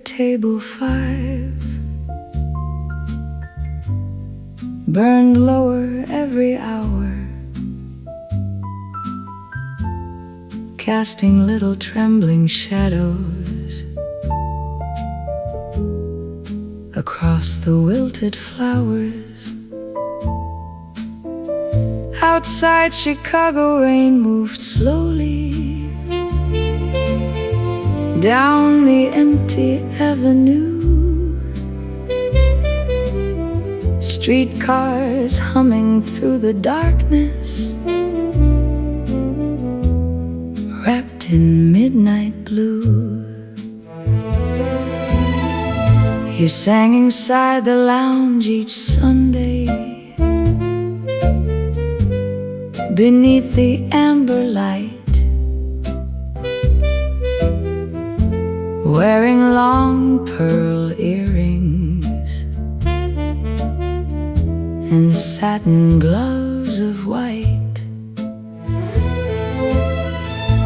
table 5 burned lower every hour, casting little trembling shadows across the wilted flowers. Outside, Chicago rain moved slowly down the empty avenue. Streetcars humming through the darkness, wrapped in midnight blue. You sang inside the lounge each Sunday, beneath the amber light, wearing long pearl earrings and satin gloves of white.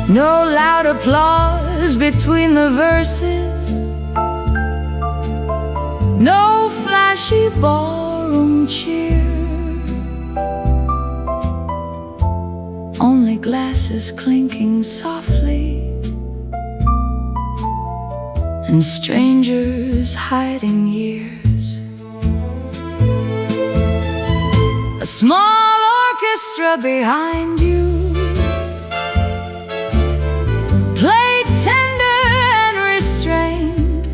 No loud applause between the verses, no flashy ballroom cheer, only glasses clinking softly and strangers hiding years. A small orchestra behind you played tender and restrained,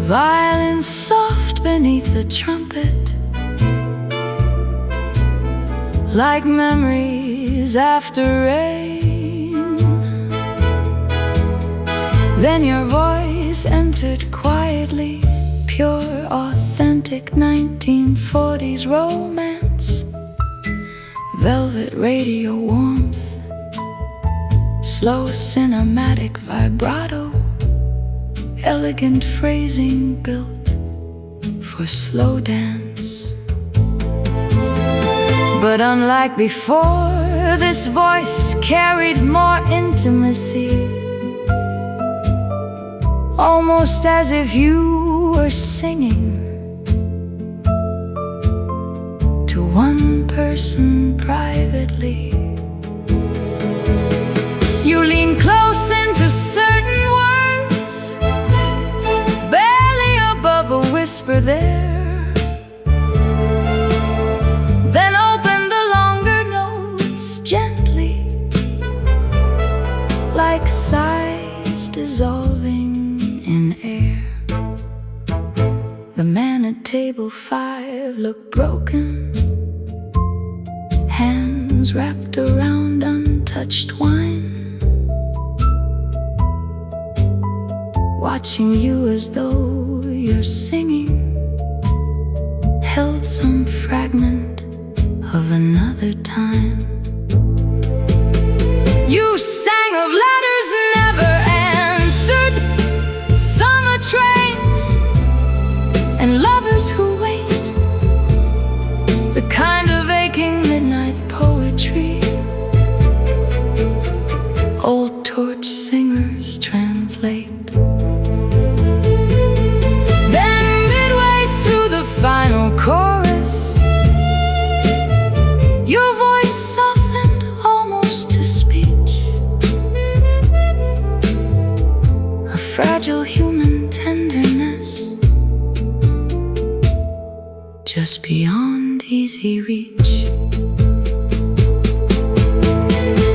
violin soft beneath the trumpet, like memories after rain. Then your voice entered quietly, pure, authentic 1940s romance, velvet radio warmth, slow cinematic vibrato, elegant phrasing built for slow dance. But unlike before, this voice carried more intimacy, almost as if you were singing to one person privately. You lean close into certain words, barely above a whisper there, then open the longer notes gently, like sighs dissolving in air. The man at table 5 looked broken, hands wrapped around untouched wine, watching you as though your singing held some fragment of another time. You sang of letters never answered, summer trains and lovers who wait, the kind of aching midnight poetry old torch singers translate. Then midway through the final chorus, your voice softened almost to speech, a fragile human tenderness just beyond easy reach.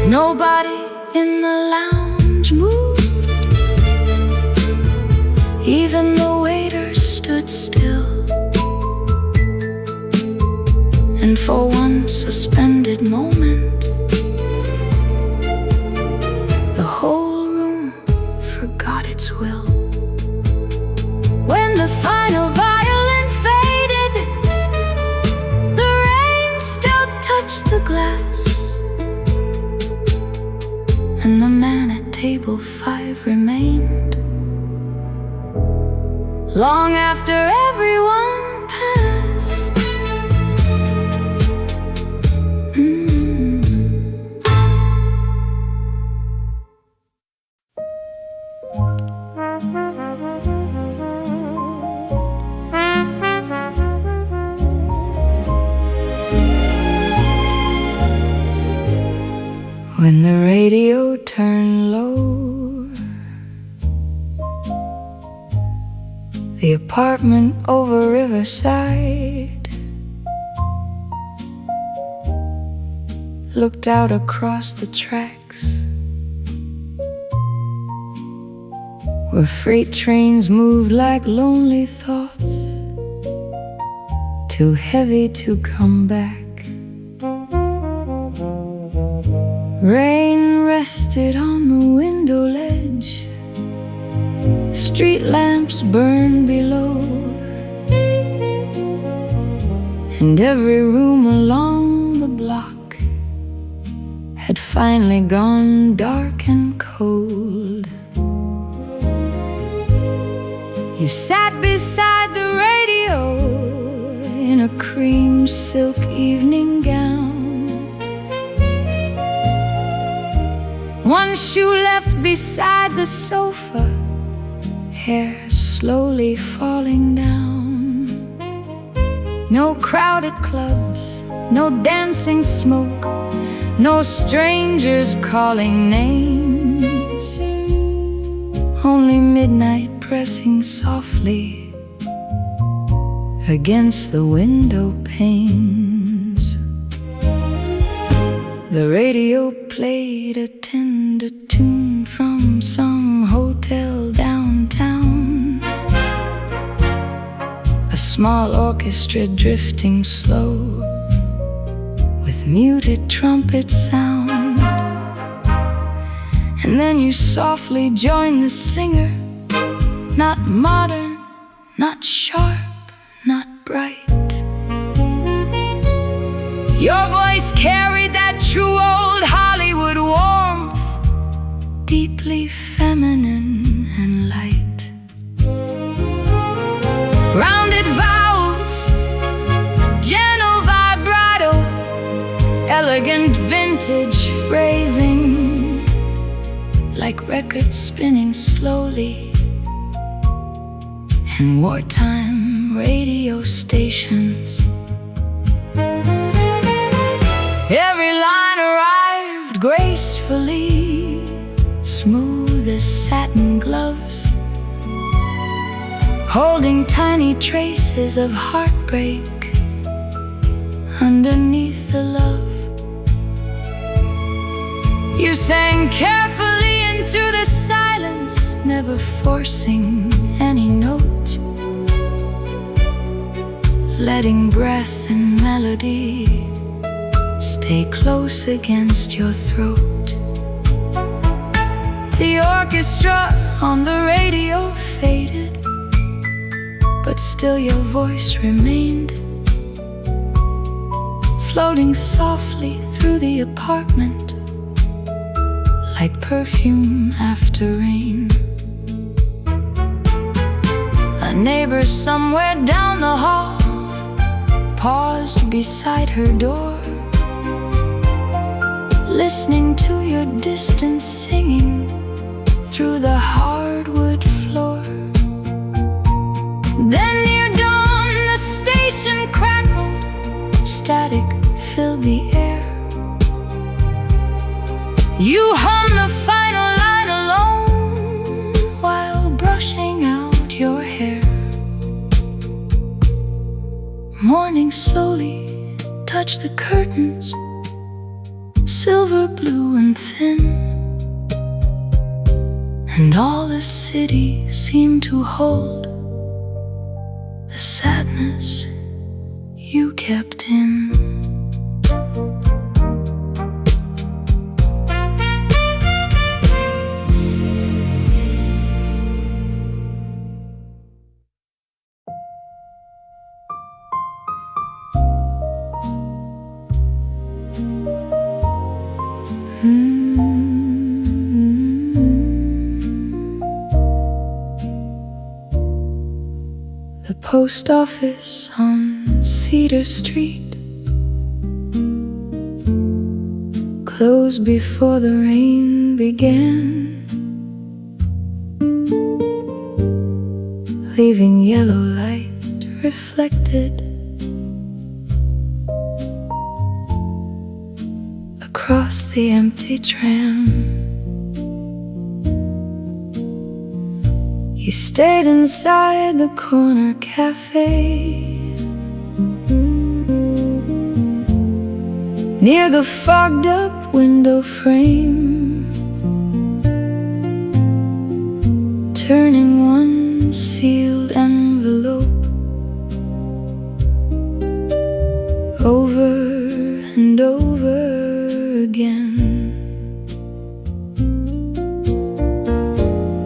Nobody in the lounge moved, even the waiter stood still, and for one suspended moment, the whole room forgot its will. When the final violin faded, the rain still touched the glass, and the man at table 5 remained long after everyone passed. The apartment over Riverside looked out across the tracks, where freight trains moved like lonely thoughts, too heavy to come back. Rain rested on the window ledge, street lamps burned below, and every room along the block had finally gone dark and cold. You sat beside the radio in a cream silk evening gown, one shoe left beside the sofa, hair slowly falling down. No crowded clubs, no dancing smoke, no strangers calling names, only midnight pressing softly against the window panes. The radio played a tender tune from some hotel downtown, a small orchestra drifting slow with muted trumpet sound. And then you softly joined the singer, not modern, not sharp, not bright. Your voice carried that true old Hollywood warmth, deeply feminine and light. Rounded vowels, gentle vibrato, elegant vintage phrasing, like records spinning slowly, and wartime radio stations. Every line arrived gracefully, smooth as satin gloves, holding tiny traces of heartbreak underneath the love. You sang carefully into the silence, never forcing any note, letting breath and melody stay close against your throat. The orchestra on the radio faded, but still your voice remained, floating softly through the apartment like perfume after rain. A neighbor somewhere down the hall paused beside her door, listening to your distant singing through the hardwood floor. Then near dawn the station crackled, static filled the air. You hummed the final line alone while brushing out your hair. Morning slowly touched the curtains, silver blue and thin, and all the city seemed to hold the sadness you kept in. The post office on Cedar Street closed before the rain began, leaving yellow light reflected across the empty tram. You stayed inside the corner cafe, near the fogged up window frame, turning one sealed envelope over and over again.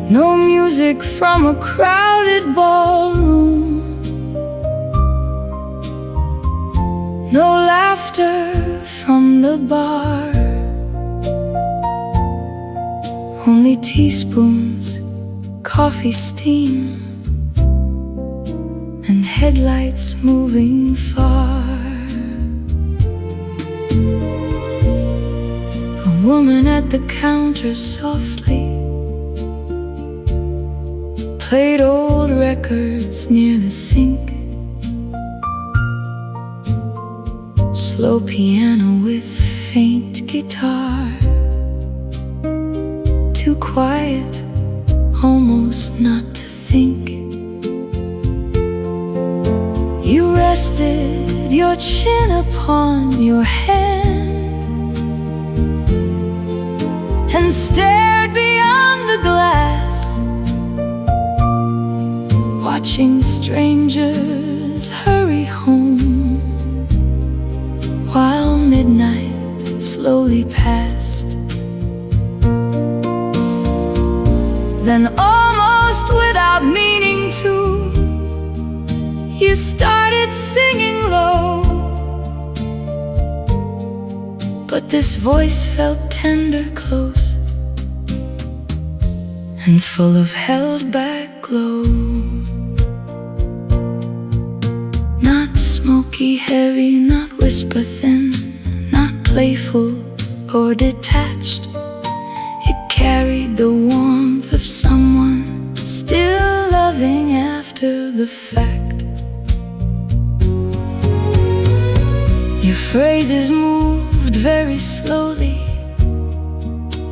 No music from a crowded ballroom, no laughter from the bar, only teaspoons, coffee steam, and headlights moving far. A woman at the counter softly played old records near the sink. Slow piano with faint guitar, too quiet almost not to think. You rested your chin upon your hand and stared beyond the glass, watching strangers hurry home while midnight slowly passed. Then almost without meaning to, you started singing low. But this voice felt tender, close, and full of held back glow. Not smoky heavy, not whisper thin, not playful or detached. It carried the warmth of someone still loving after the fact. Your phrases moved very slowly,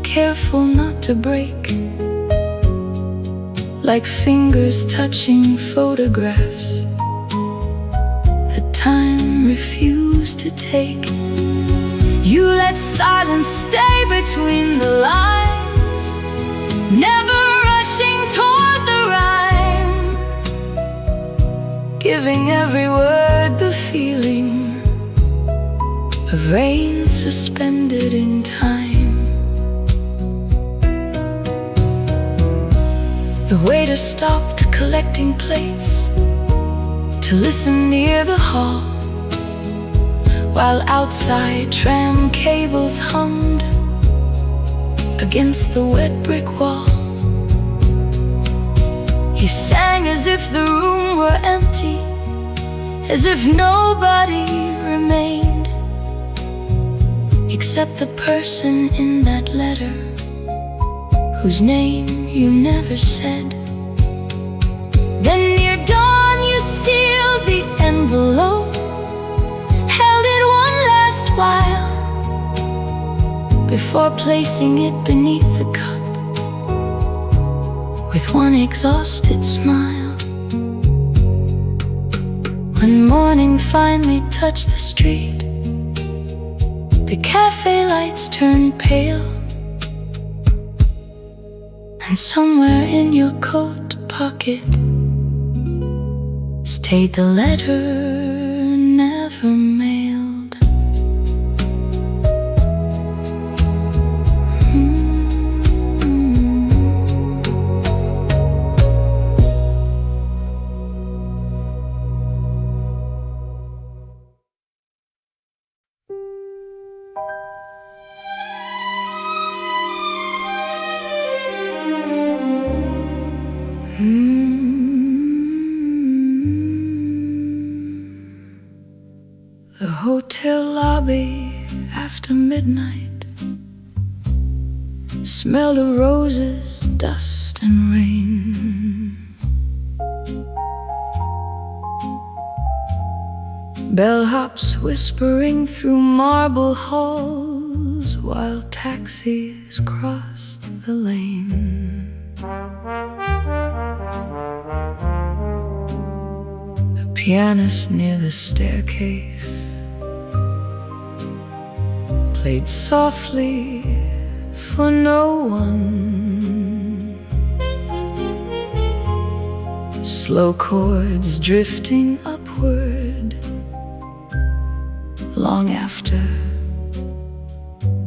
careful not to break, like fingers touching photographs that time refused to take. You let silence stay between the lines, never rushing toward the rhyme, giving every word the feeling of rain suspended in time. The waiter stopped collecting plates to listen near the hall, while outside tram cables hummed against the wet brick wall. You sang as if the room were empty, as if nobody remained except the person in that letter whose name you never said. Then near dawn you sealed the envelope, held it one last while before placing it beneath the cup with one exhausted smile. When morning finally touched the street, the cafe lights turned pale, and somewhere in your coat pocket stayed the letter never mailed. The hotel lobby after midnight smelled of roses, dust and rain. Bellhops whispering through marble halls while taxis crossed the lane. pianist near the staircase played softly for no one, slow chords drifting upward long after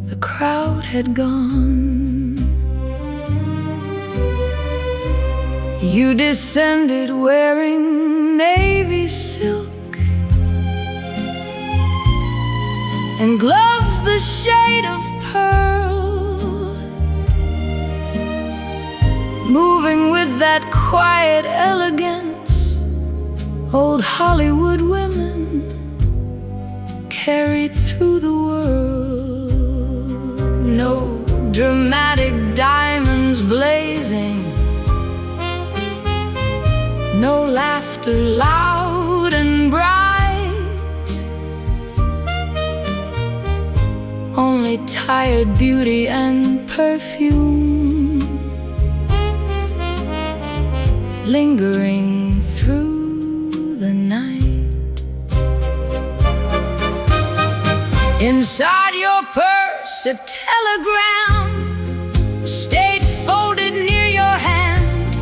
the crowd had gone. You descended wearing navy silk and gloves the shade of pearl, moving with that quiet elegance old Hollywood women carried through the world. No dramatic diamonds blazing, no laughter loud and bright, only tired beauty and perfume lingering through the night. Inside your purse a telegram stayed folded near your hand,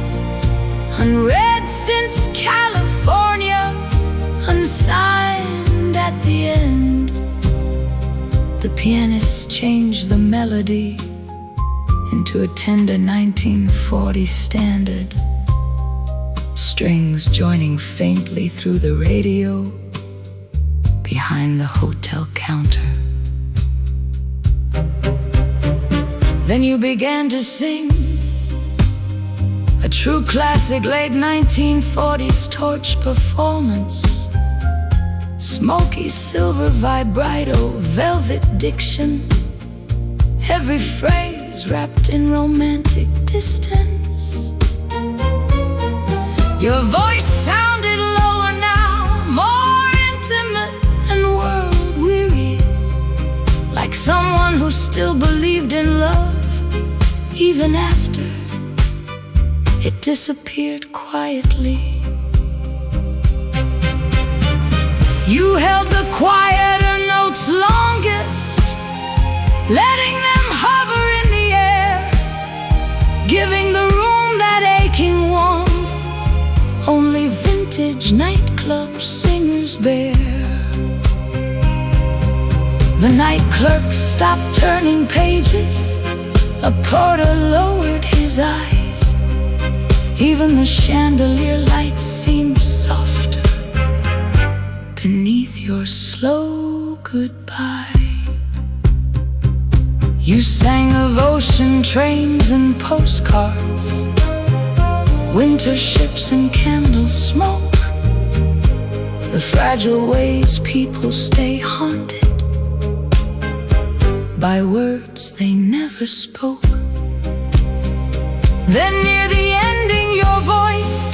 unread since California, unsigned at the end. The pianist changed the melody into a tender 1940 standard, strings joining faintly through the radio behind the hotel counter. Then you began to sing a true classic late 1940s torch performance, smoky silver vibrato, velvet diction, every phrase wrapped in romantic distance. Your voice sounded lower now, more intimate and world-weary, like someone who still believed in love even after it disappeared quietly. You held the quieter notes longest, letting them hover in the air, giving the room that aching warmth only vintage nightclub singers bear. The night clerk stopped turning pages, a porter lowered his eyes, even the chandelier lights seemed softer beneath your slow goodbye. You sang of ocean trains and postcards, winter ships and candle smoke, the fragile ways people stay haunted by words they never spoke. Then near the ending your voice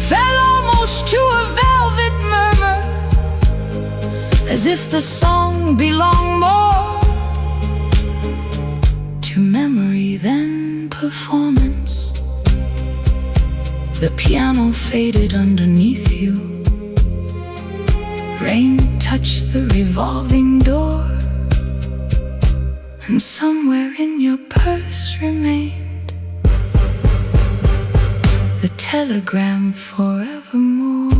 fell almost to a velvet murmur, as if the song belonged more to memory than performance. The piano faded underneath you, rain touched the revolving door, and somewhere in your purse remained the telegram forevermore.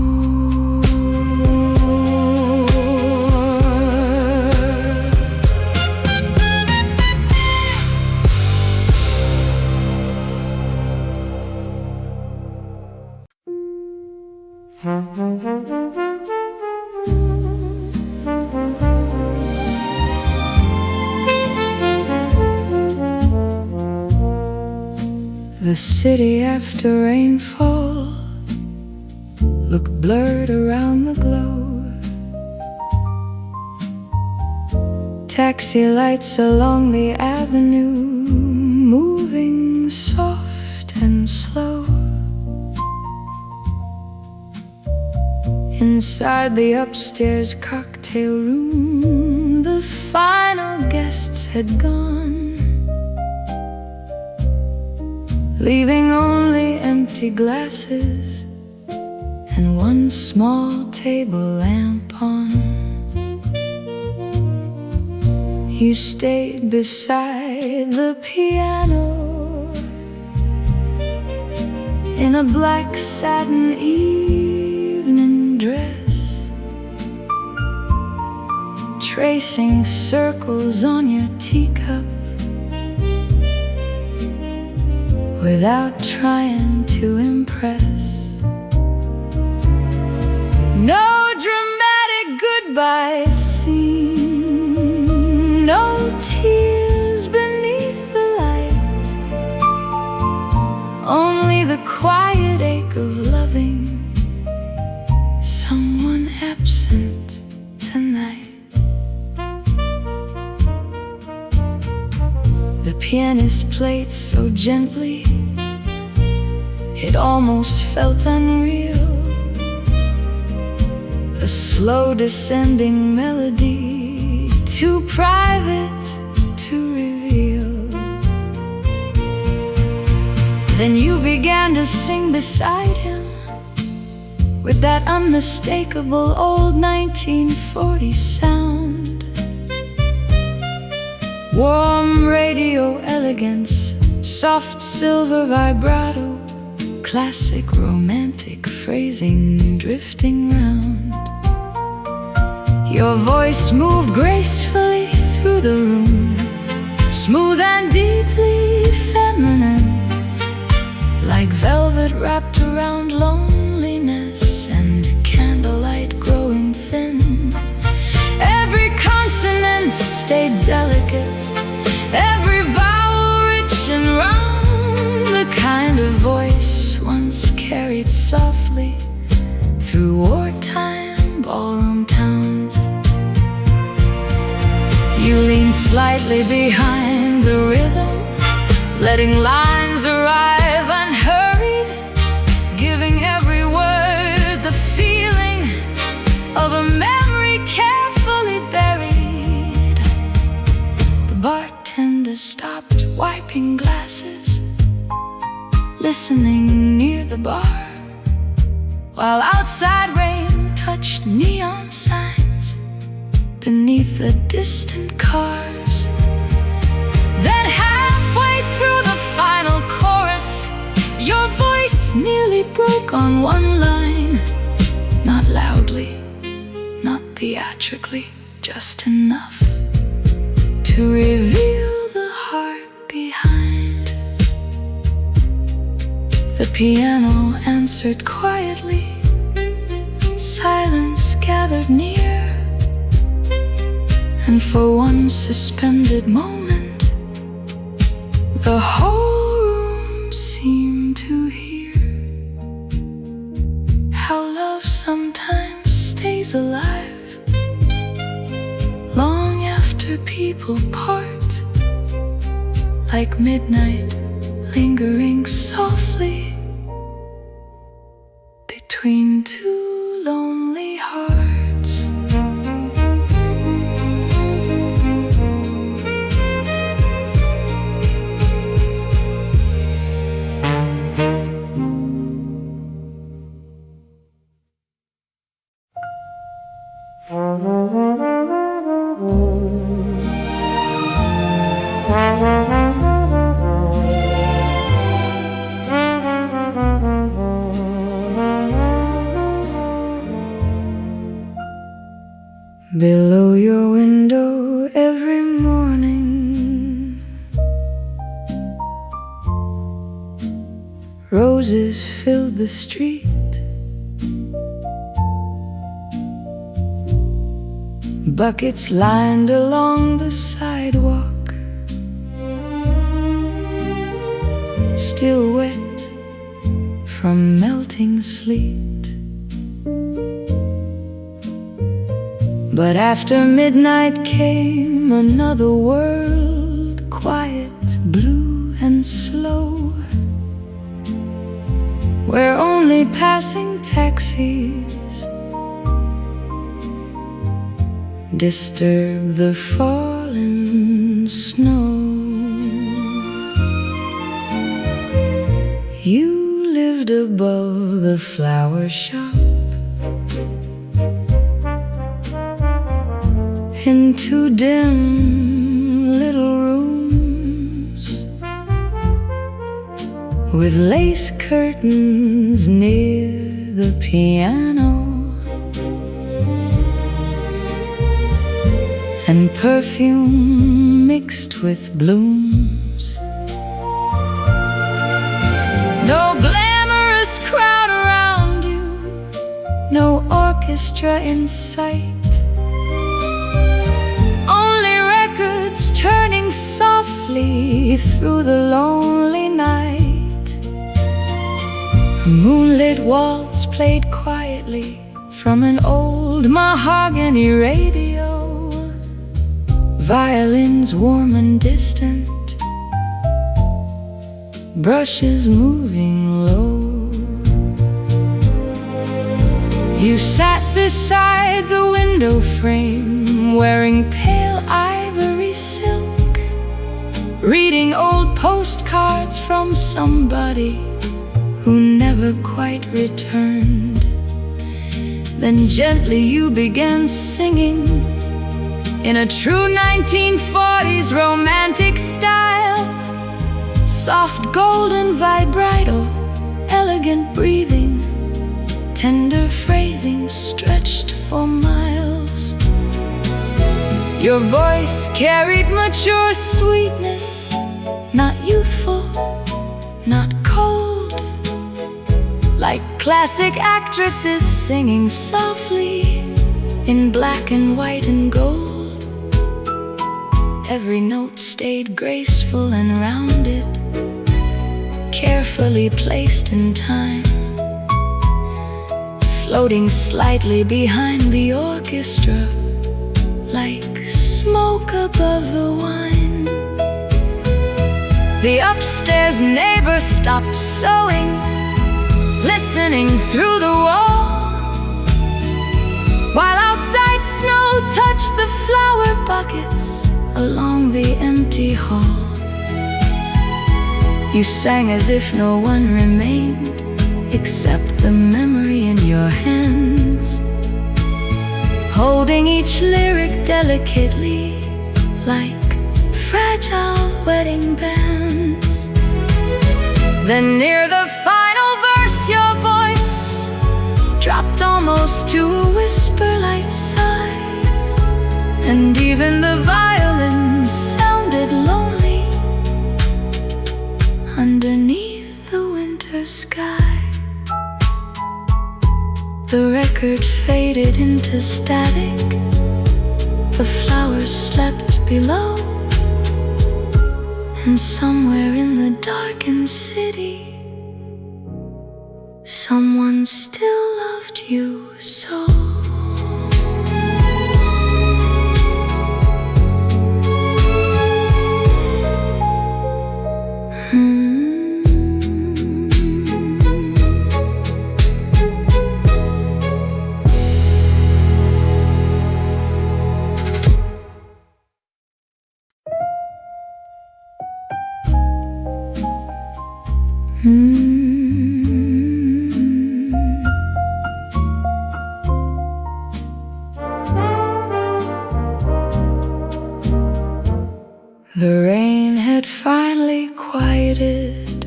The city after rainfall looked blurred around the globe. Taxi lights along the avenue, moving soft and slow. Inside the upstairs cocktail room, the final guests had gone, leaving only empty glasses and one small table lamp on. You stayed beside the piano in a black satin evening dress, tracing circles on your teacup without trying to impress. No dramatic goodbye scene, no tears beneath the light, only the quiet ache of loving someone absent tonight. The pianist played so gently, it almost felt unreal. A slow descending melody, too private to reveal. Then you began to sing beside him with that unmistakable old 1940 sound. Warm radio elegance, soft silver vibrato, classic romantic phrasing drifting round. Your voice moved gracefully through the room, smooth and deeply feminine, like velvet wrapped around loneliness and candlelight growing thin. Every consonant stayed delicate, every vowel rich and round, the kind of voice once carried softly through wartime ballroom towns. You leaned slightly behind the rhythm, letting lines arrive unhurried, giving every word the feeling of a memory carefully buried. The bartender stopped wiping glasses, listening near the bar, while outside rain touched neon signs beneath the distant cars. Then halfway through the final chorus, your voice nearly broke on one line. Not loudly, not theatrically, just enough to reveal the heart behind. The piano answered quietly, silence gathered near, and for one suspended moment, the whole room seemed to hear how love sometimes stays alive long after people part, like midnight lingering softly between two lonely hearts. Below your window every morning, roses filled the street. Buckets lined along the sidewalk, still wet from melting sleet. But after midnight came another world, quiet, blue and slow, where only passing taxis disturb the fallen snow. You lived above the flower shop, in two dim little rooms with lace curtains near the piano and perfume mixed with blooms. No glamorous crowd around you, no orchestra in sight, only records turning softly through the lonely night. A moonlit waltz played quietly from an old mahogany radio, violins warm and distant, brushes moving low. You sat beside the window frame, wearing pale ivory silk, reading old postcards from somebody who never quite returned. Then gently you began singing in a true 1940s romantic style, soft golden vibrato, elegant breathing, tender phrasing stretched for miles. Your voice carried mature sweetness, not youthful, not cold, like classic actresses singing softly in black and white and gold. Every note stayed graceful and rounded, carefully placed in time, floating slightly behind the orchestra, like smoke above the wine. The upstairs neighbor stopped sewing, listening through the wall, while outside snow touched the flower buckets along the empty hall. You sang as if no one remained except the memory in your hands, holding each lyric delicately like fragile wedding bands. Then near the final verse your voice dropped almost to a whisper-like sigh, and even the violin sounded lonely underneath the winter sky. The record faded into static, the flowers slept below, and somewhere in the darkened city, someone still loved you so. The rain had finally quieted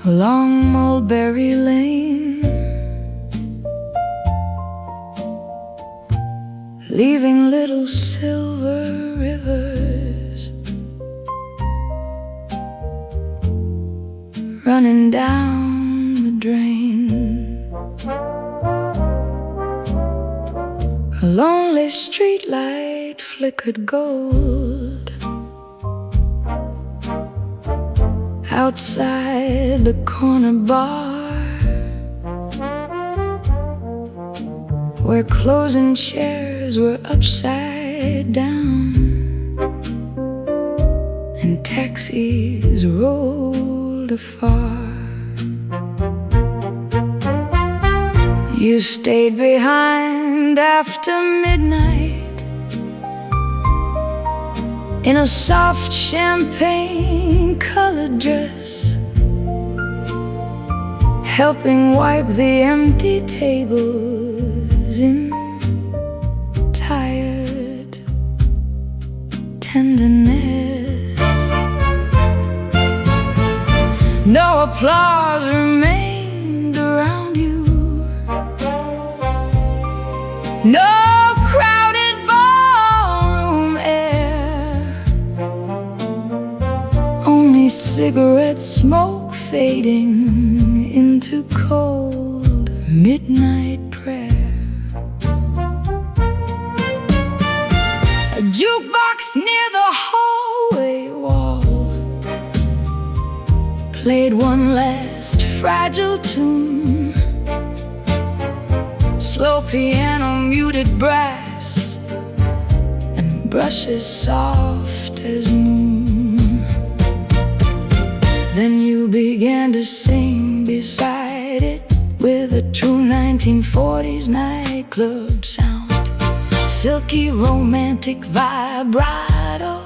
along Mulberry Lane, leaving little silver rivers running down the drain. A lonely streetlight flickered gold outside the corner bar, where closing chairs were upside down and taxis rolled afar. You stayed behind after midnight in a soft champagne-colored helping wipe the empty tables in tired tenderness. No applause remained around you, no crowded ballroom air, only cigarette smoke fading into cold midnight prayer. A jukebox near the hallway wall played one last fragile tune. Slow piano, muted brass, and brushes soft as moon. Then you began to sing beside it with a true 1940s nightclub sound. Silky, romantic vibrato,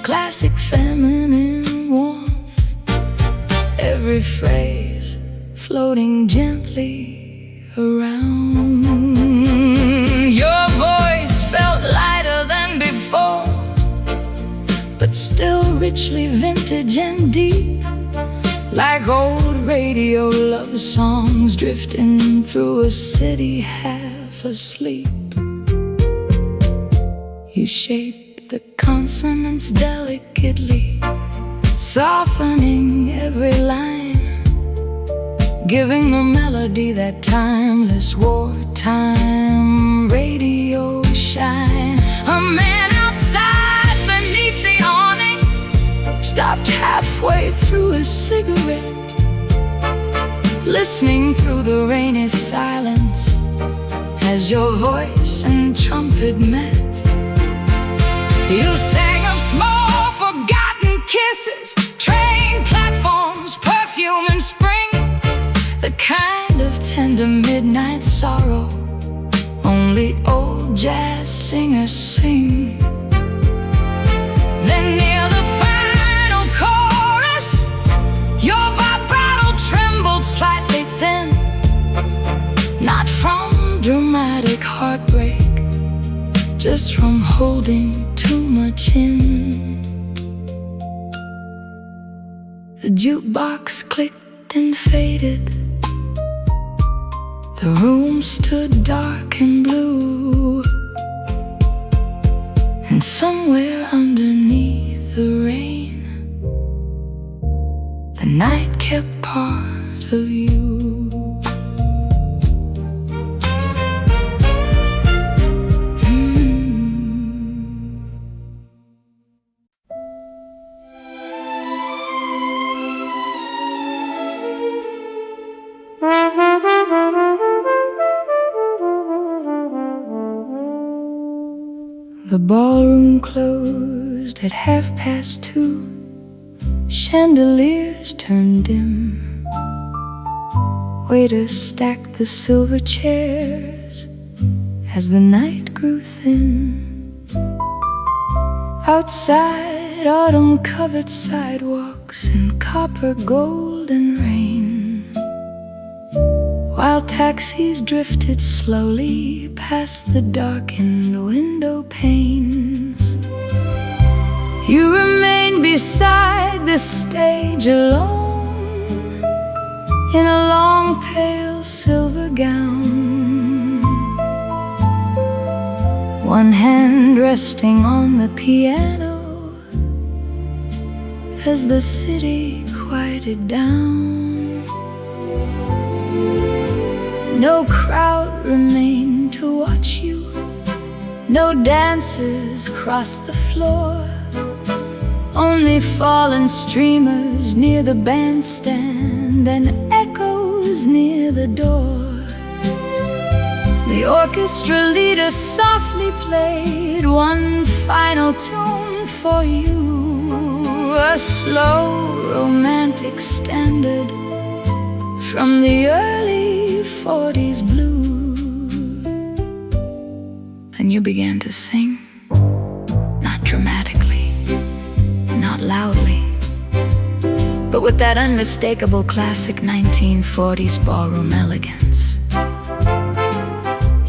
classic feminine warmth. Every phrase floating gently around. Your voice felt lighter than before, but still richly vintage and deep, like old radio love songs drifting through a city half asleep. You shaped the consonants delicately, softening every line, giving the melody that timeless wartime radio shine. A man outside beneath the awning stopped halfway through his cigarette, listening through the rainy silence as your voice and trumpet met. You sang of small forgotten kisses, train platforms, perfume and spring, the kind of tender midnight sorrow only old jazz singers sing. Then near the final chorus, your vibrato trembled slightly thin, not from dramatic heartbreak, just from holding too much in. The jukebox clicked and faded. The room stood dark and blue, and somewhere underneath the rain, the night kept part of you. The ballroom closed at 2:30. Chandeliers turned dim. Waiters stacked the silver chairs as the night grew thin. Outside, autumn covered sidewalks in copper, gold and rain, while taxis drifted slowly past the darkened window panes. You remained beside the stage alone, in a long pale silver gown, one hand resting on the piano as the city quieted down. No crowd remained to watch you, no dancers crossed the floor, only fallen streamers near the bandstand and echoes near the door. The orchestra leader softly played one final tune for you, a slow romantic standard from the early 40s blues. Then you began to sing, not dramatically, not loudly, but with that unmistakable classic 1940s ballroom elegance.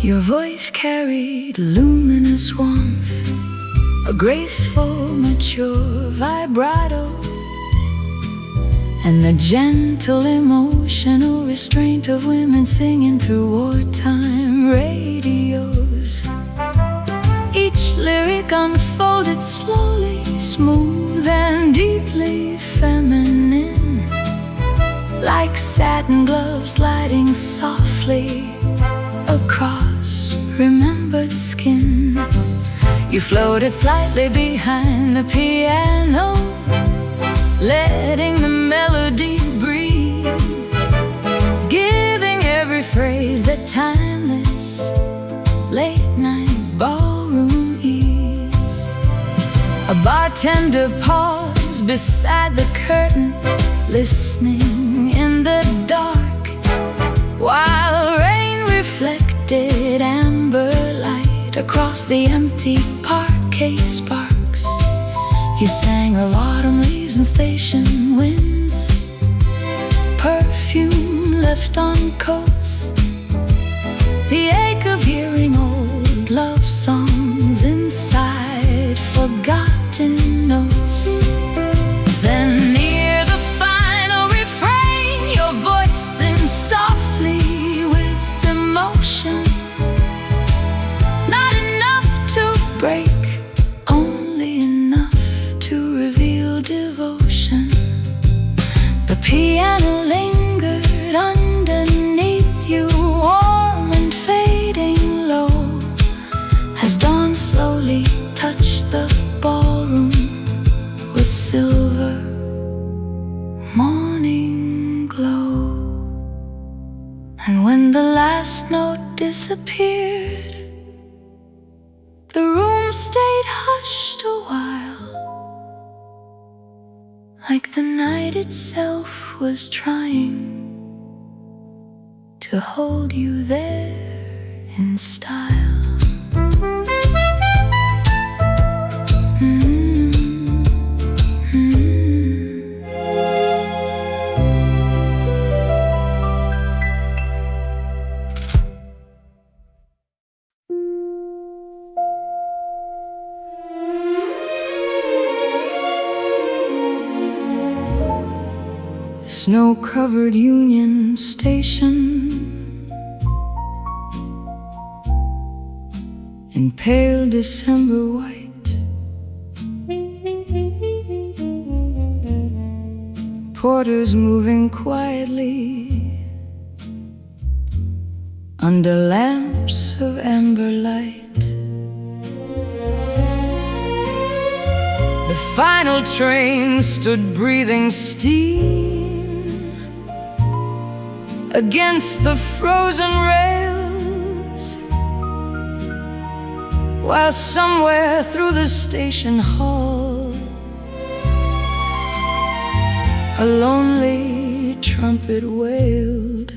Your voice carried luminous warmth, a graceful, mature vibrato, and the gentle, emotional restraint of women singing through wartime radios. Each lyric unfolded slowly, smooth and deeply feminine, like satin gloves sliding softly across remembered skin. You floated slightly behind the piano, letting the melody breathe, giving every phrase that timeless late-night ballroom ease. A bartender paused beside the curtain, listening in the dark, while rain reflected amber light across the empty parquet sparks. You sang of autumn leaves and station winds, perfume left on coats, the ache of hearing old love songs inside forgotten notes. Then near the final refrain, your voice then softly with emotion, not enough to break, only enough to reveal devotion. The piano lingered underneath you, warm and fading low, as dawn slowly touched the ballroom with silver morning glow. And when the last note disappeared, the room stayed hushed a while, like the night itself was trying to hold you there in style. Snow-covered Union Station, in pale December white, porters moving quietly under lamps of amber light. The final train stood breathing steam against the frozen rails, while somewhere through the station hall a lonely trumpet wailed.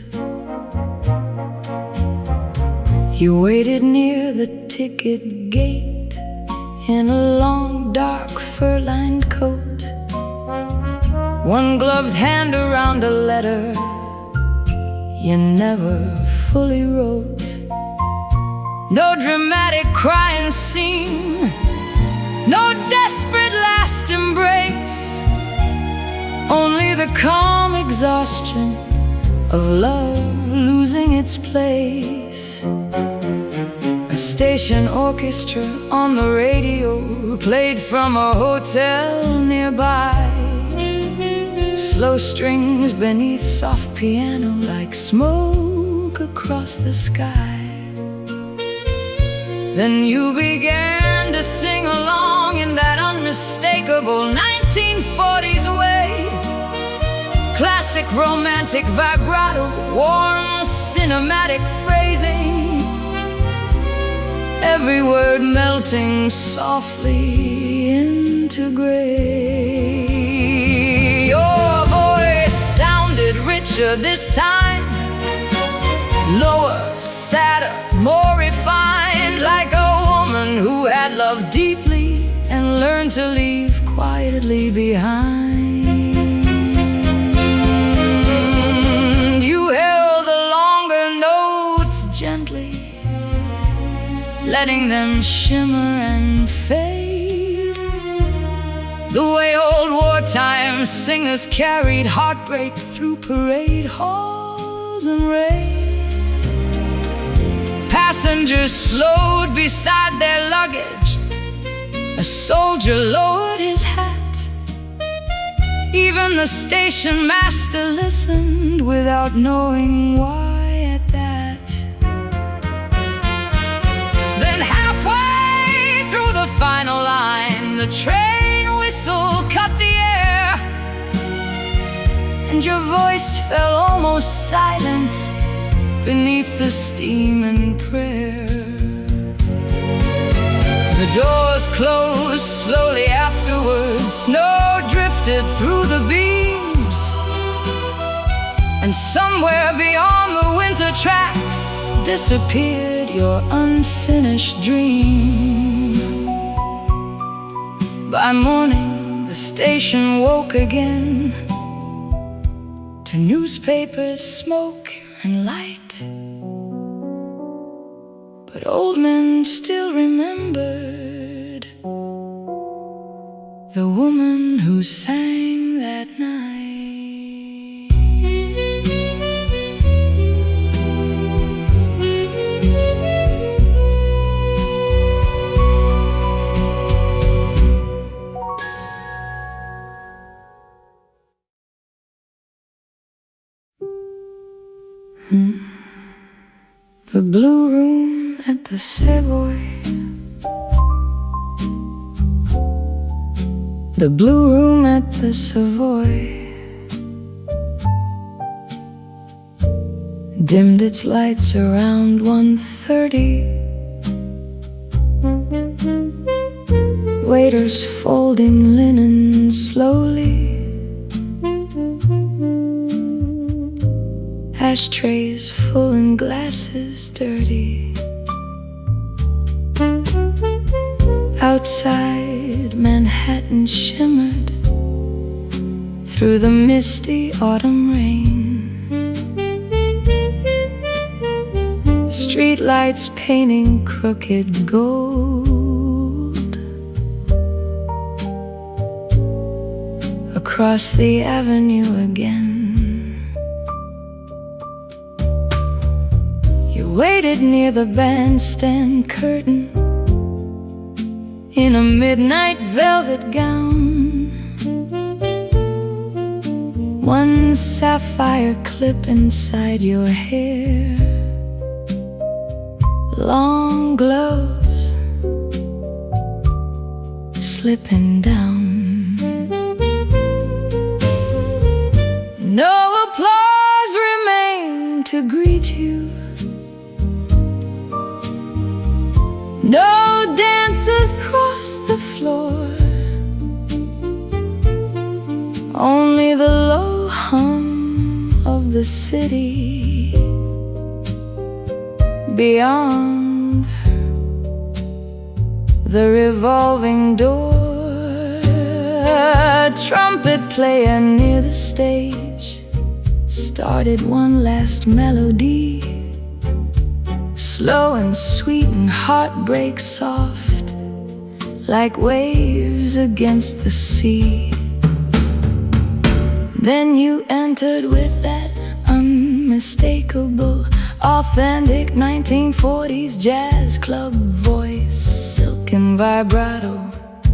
You waited near the ticket gate in a long dark fur-lined coat, one gloved hand around a letter you never fully wrote. No dramatic crying scene, no desperate last embrace, only the calm exhaustion of love losing its place. A station orchestra on the radio played from a hotel nearby, slow strings beneath soft piano like smoke across the sky. Then you began to sing along in that unmistakable 1940s way, classic romantic vibrato, warm cinematic phrasing, every word melting softly into gray. Your voice sounded richer this time, lower, sadder, more refined, like a woman who had loved deeply and learned to leave quietly behind. letting them shimmer and fade. The way old wartime singers carried heartbreak through parade halls and rain. Passengers slowed beside their luggage. A soldier lowered his hat. Even the station master listened without knowing why at that. Then halfway through the final line, the train whistle cut the air, and your voice fell almost silent beneath the steam and prayer. The doors closed slowly afterwards. Snow drifted through the beams, and somewhere beyond the winter tracks disappeared your unfinished dream. By morning, the station woke again to newspapers, smoke, and light. But old men still remembered the woman who sang that night. The blue room at the Savoy, the blue room at the Savoy dimmed its lights around 1:30. Waiters folding linen slowly, ashtrays full and glasses dirty. Outside, Manhattan shimmered through the misty autumn rain. Streetlights painting crooked gold across the avenue again. You waited near the bandstand curtain in a midnight velvet gown, one sapphire clip inside your hair, long gloves slipping down. No applause remained to greet you, no dancers crossed the floor, only the low hum of the city beyond the revolving door. A trumpet player near the stage started one last melody, slow and sweet and heartbreak soft, like waves against the sea. Then you entered with that unmistakable, authentic 1940s jazz club voice, silken vibrato,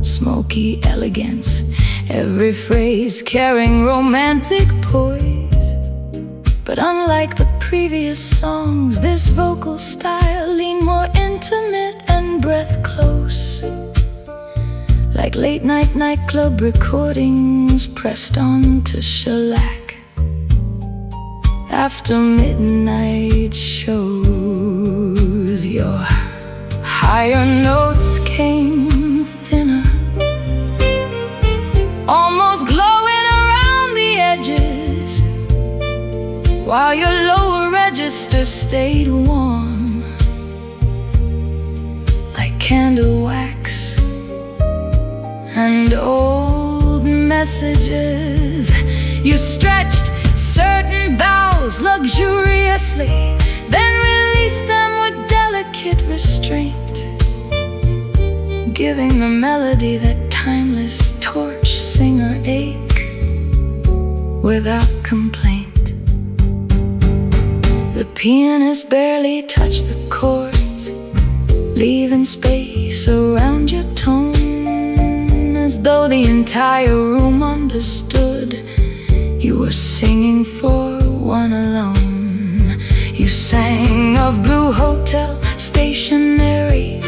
smoky elegance, every phrase carrying romantic poise. But unlike the previous songs, this vocal style leaned more intimate and breath close, like late-night nightclub recordings pressed onto shellac after midnight shows. Your higher notes came thinner, almost glowing around the edges, while your lower register stayed warm, like candle wax and old messages. You stretched certain vows luxuriously, then released them with delicate restraint. giving the melody that timeless torch singer ache without complaint. The pianist barely touched the chords, leaving space around your tone, as though the entire room understood you were singing for one alone. You sang of blue hotel stationery,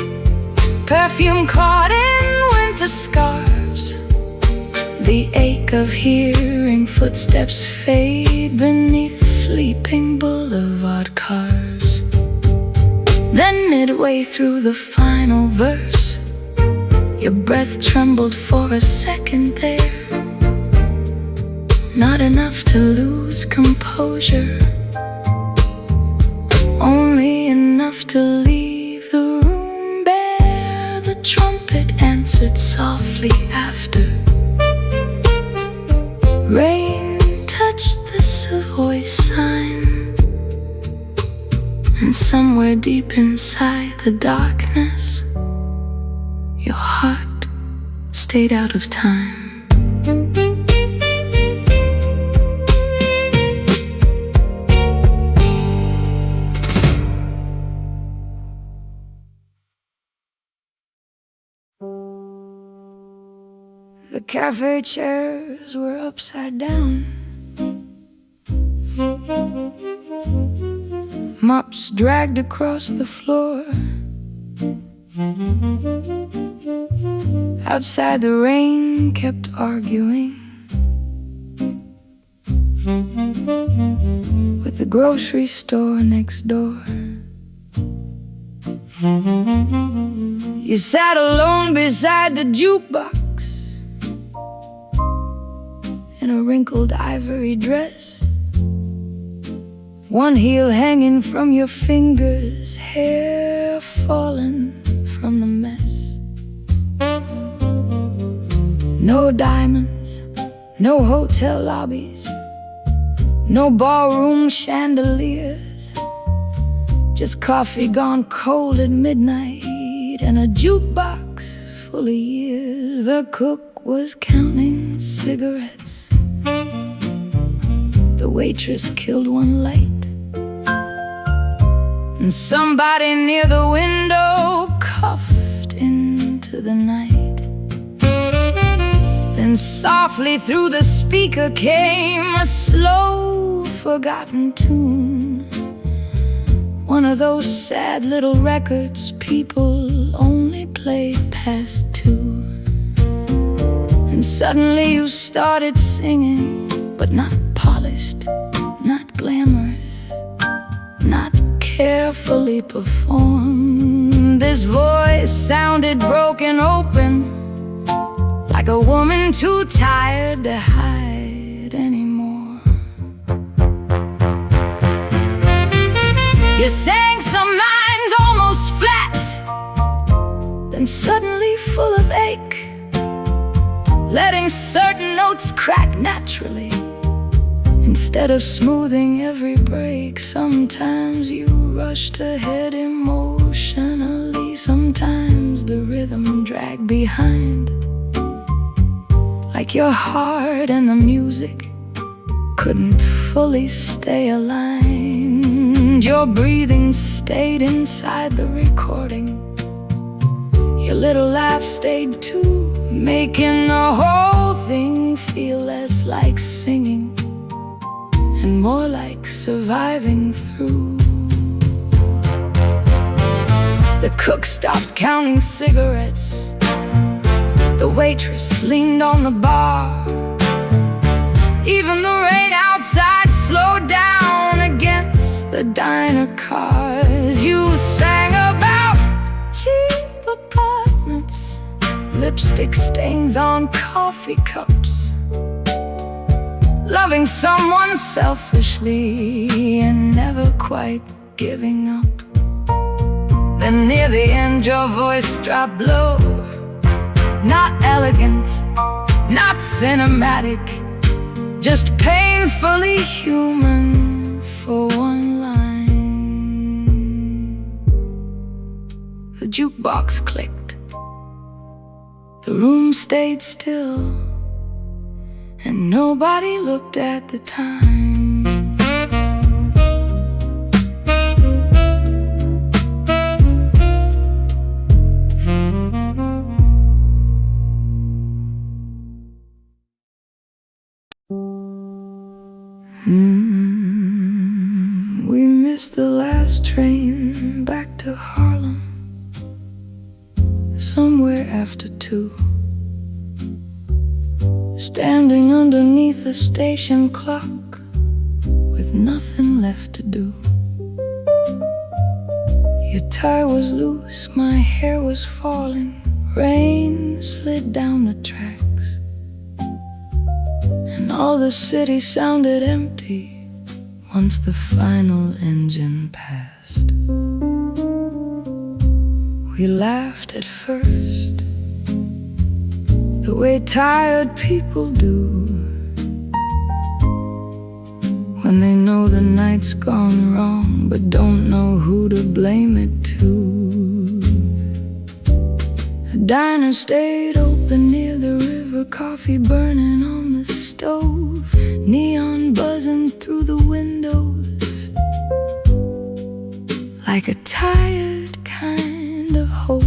perfume caught in winter scarves, the ache of hearing footsteps fade beneath sleeping boulevard cars. Then midway through the final verse, your breath trembled for a second there, not enough to lose composure, only enough to leave the room bare. The trumpet answered softly after. Rain touched the Savoy sign, and somewhere deep inside the darkness, your heart stayed out of time. The cafe chairs were upside down, mops dragged across the floor. Outside the rain kept arguing with the grocery store next door. You sat alone beside the jukebox in a wrinkled ivory dress, one heel hanging from your fingers, hair fallen from the mess. No diamonds, no hotel lobbies, no ballroom chandeliers, just coffee gone cold at midnight and a jukebox full of years. The cook was counting cigarettes, the waitress killed one light, and somebody near the window coughed into the night. Then softly through the speaker came a slow, forgotten tune, one of those sad little records people only played past two. And suddenly you started singing, but not polished, not glamorous, not carefully performed. This voice sounded broken open, like a woman too tired to hide anymore. You sang some lines almost flat, then suddenly full of ache, letting certain notes crack naturally instead of smoothing every break. Sometimes you rushed ahead emotionally, sometimes the rhythm dragged behind, like your heart and the music couldn't fully stay aligned. Your breathing stayed inside the recording, your little laugh stayed too, making the whole thing feel less like singing and more like surviving through. The cook stopped counting cigarettes, the waitress leaned on the bar, even the rain outside slowed down against the diner cars. You sang about cheap apartments, lipstick stains on coffee cups, loving someone selfishly and never quite giving up. Then near the end your voice dropped low, not elegant, not cinematic, just painfully human for one line. The jukebox clicked, The room stayed still, and nobody looked at the time. We missed the last train back to Harlem, somewhere after 2. Standing underneath the station clock with nothing left to do. Your tie was loose, my hair was falling, rain slid down the tracks, and all the city sounded empty once the final engine passed. We laughed at first, the way tired people do when they know the night's gone wrong but don't know who to blame it to. The diner stayed open near the river, coffee burning on the stove, neon buzzing through the windows like a tired kind of hope.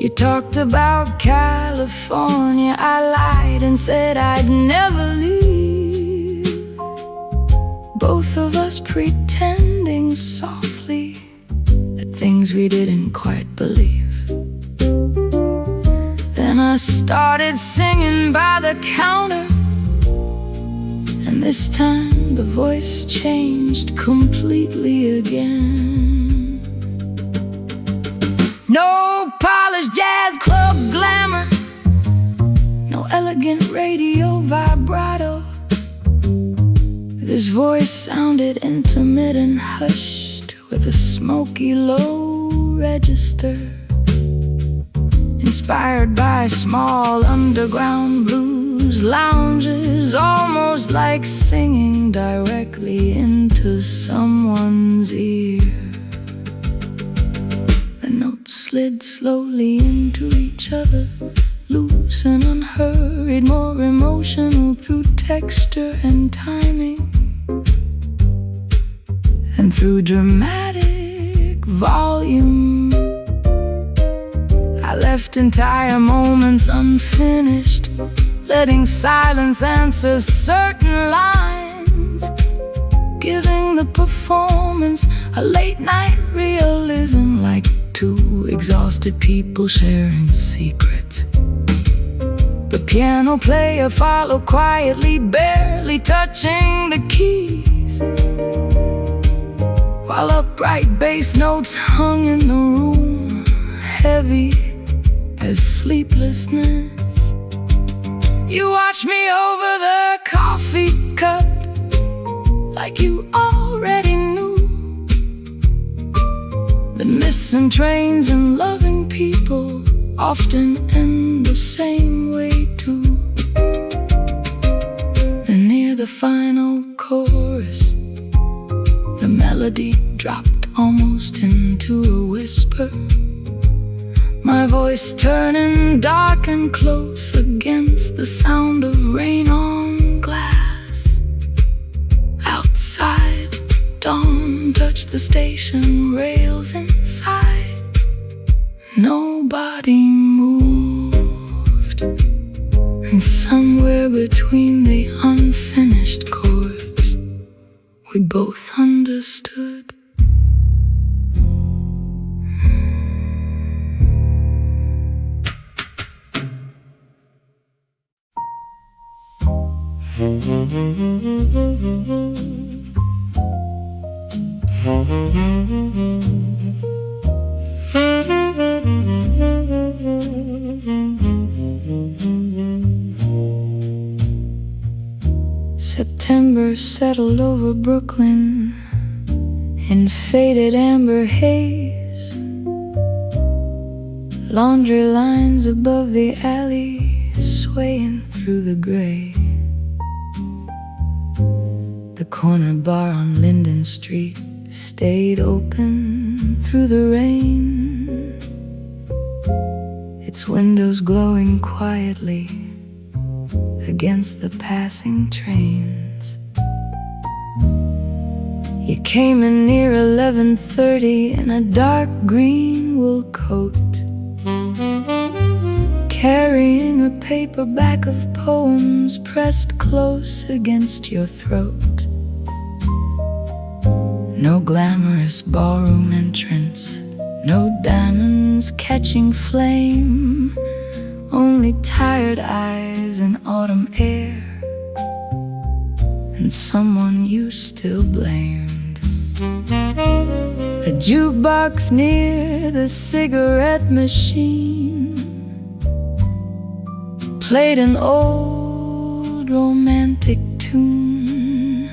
You talked about California, I lied and said I'd never leave, both of us pretending softly at things we didn't quite believe. Then I started singing by the counter, and this time the voice changed completely again. No polished jazz club glamour, no elegant radio vibrato. This voice sounded intimate and hushed, with a smoky low register, inspired by small underground blues lounges, almost like singing directly into someone's ear. The notes slid slowly into each other, loose and unhurried, more emotional through texture and timing than through dramatic volume. I left entire moments unfinished, letting silence answer certain lines, giving the performance a late-night realism, like two exhausted people sharing secrets. The piano player followed quietly, barely touching the keys, while upright bass notes hung in the room, heavy as sleeplessness. You watched me over the coffee cup like you already knew. The missing trains and loving people often end the same way too. And near the final chorus, the melody dropped almost into a whisper, my voice turning dark and close against the sound of rain on glass. Outside, dawn touched the station rails inside. Nobody moved, and somewhere between the unfinished chords, we both understood. September settled over Brooklyn in faded amber haze. Laundry lines above the alley swaying through the gray. The corner bar on Linden Street stayed open through the rain. windows glowing quietly against the passing trains. You came in near 11:30 in a dark green wool coat, carrying a paperback of poems pressed close against your throat. No glamorous ballroom entrance, no diamonds catching flame, only tired eyes in autumn air, and someone you still blamed. A jukebox near the cigarette machine played an old romantic tune.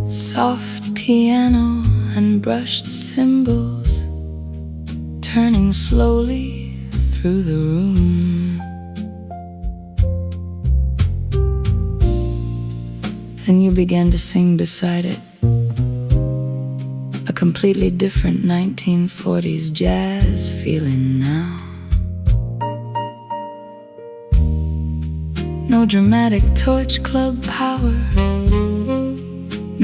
Soft piano and brushed cymbals turning slowly through the room. Then you began to sing beside it, a completely different 1940s jazz feeling now. No dramatic torch club power,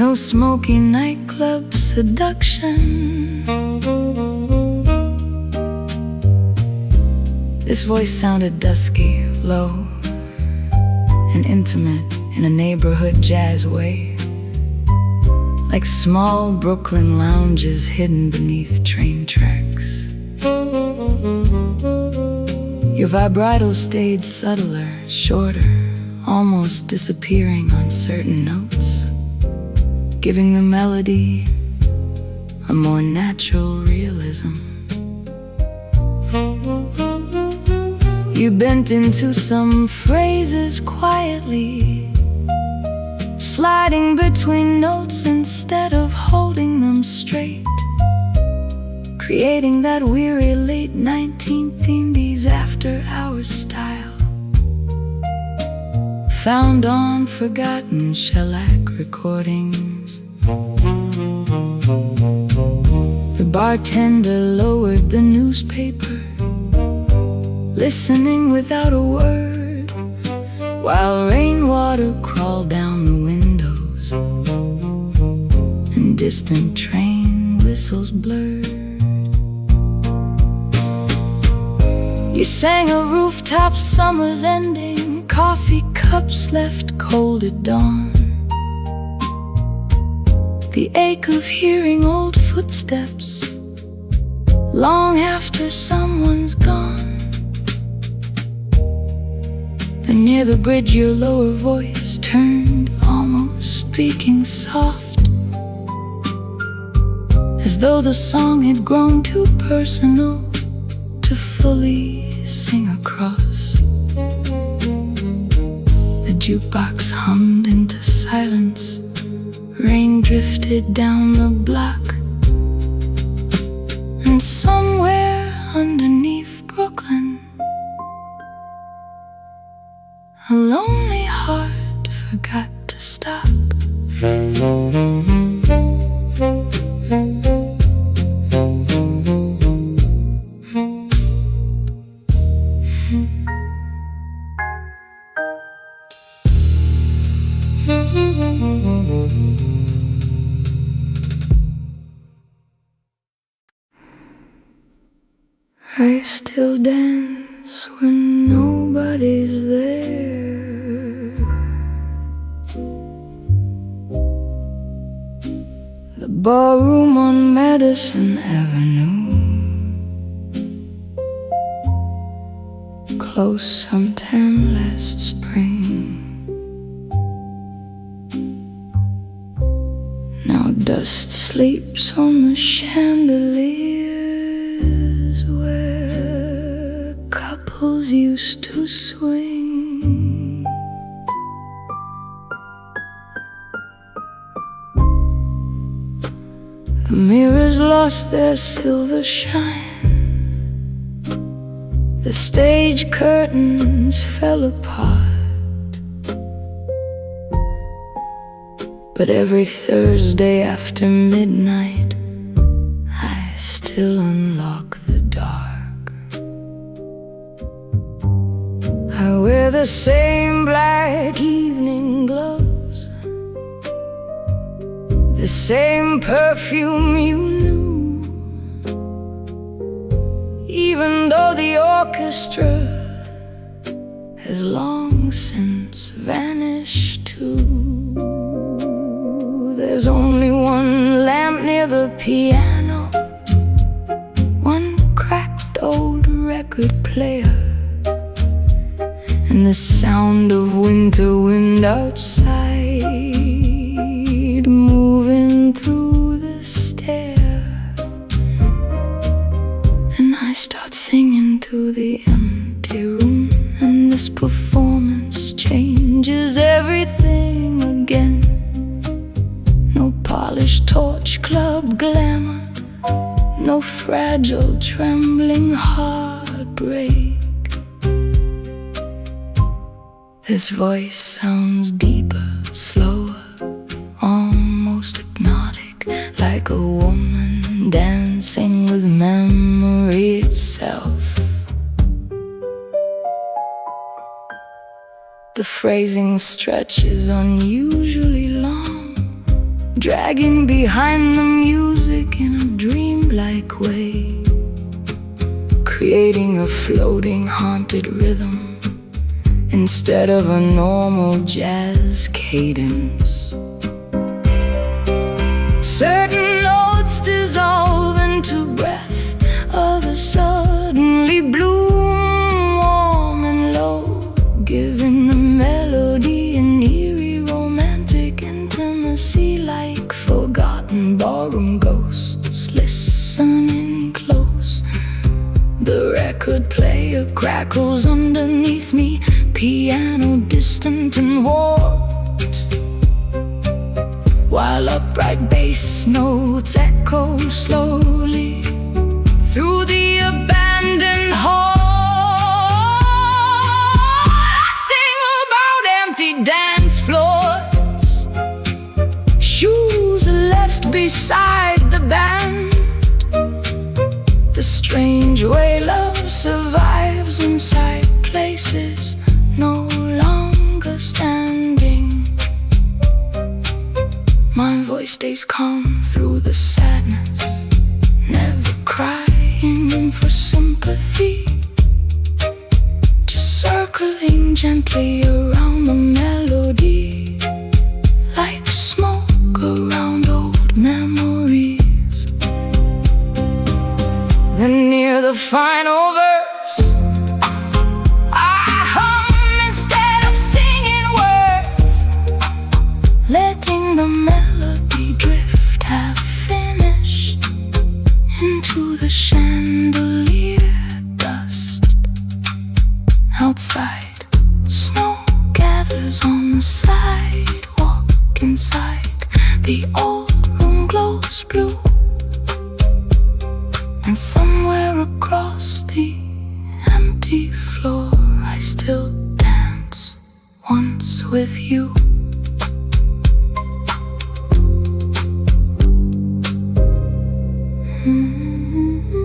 no smoky nightclub seduction. This voice sounded dusky, low, and intimate in a neighborhood jazz way, like small Brooklyn lounges hidden beneath train tracks. Your vibrato stayed subtler, shorter, almost disappearing on certain notes, giving the melody a more natural realism. You bent into some phrases quietly, sliding between notes instead of holding them straight, creating that weary late 1980s after-hours style, found on forgotten shellac recordings. The bartender lowered the newspaper, listening without a word, while rainwater crawled down the windows and distant train whistles blurred. You sang a rooftop summer's ending, coffee cups left cold at dawn, the ache of hearing old footsteps long after someone's gone. And near the bridge your lower voice turned, almost speaking soft, as though the song had grown too personal to fully sing across. The jukebox hummed into silence, rain drifted down the block, and somewhere underneath Brooklyn, a lonely heart forgot to stop. I still dance when nobody's there. The ballroom on Madison Avenue, closed sometime last spring. Now dust sleeps on the chandeliers where couples used to swing. The mirrors lost their silver shine, the stage curtains fell apart. But every Thursday after midnight, I still unlock the dark. the same black evening glows, the same perfume you knew, even though the orchestra has long since vanished too. There's only one lamp near the piano, one cracked old record player, and the sound of winter wind outside moving through the stair. And I start singing to the empty room, and this performance changes everything again. No polished torch club glamour, no fragile trembling heartbreak. This voice sounds deeper, slower, almost hypnotic, like a woman dancing with memory itself. The phrasing stretches unusually long, dragging behind the music in a dreamlike way, creating a floating, haunted rhythm instead of a normal jazz cadence. Certain notes dissolve into breath, others suddenly bloom warm and low, giving the melody an eerie romantic intimacy, like forgotten ballroom ghosts listening close. The record player crackles underneath me, piano distant and warped, while upright bass notes echo slowly through the abandoned hall. I sing about empty dance floors, shoes left beside the band, the strange way love survives inside places no longer standing. My voice stays calm through the sadness, never crying for sympathy, just circling gently around the melody, like smoke around old memories. Then near the final verse, I hum instead of singing words, letting the melody drift half finished into the chandelier dust. Outside, snow gathers on the sidewalk. Inside, the old room glows blue, and somewhere across the empty floor, I still dance once with you. Mm-hmm.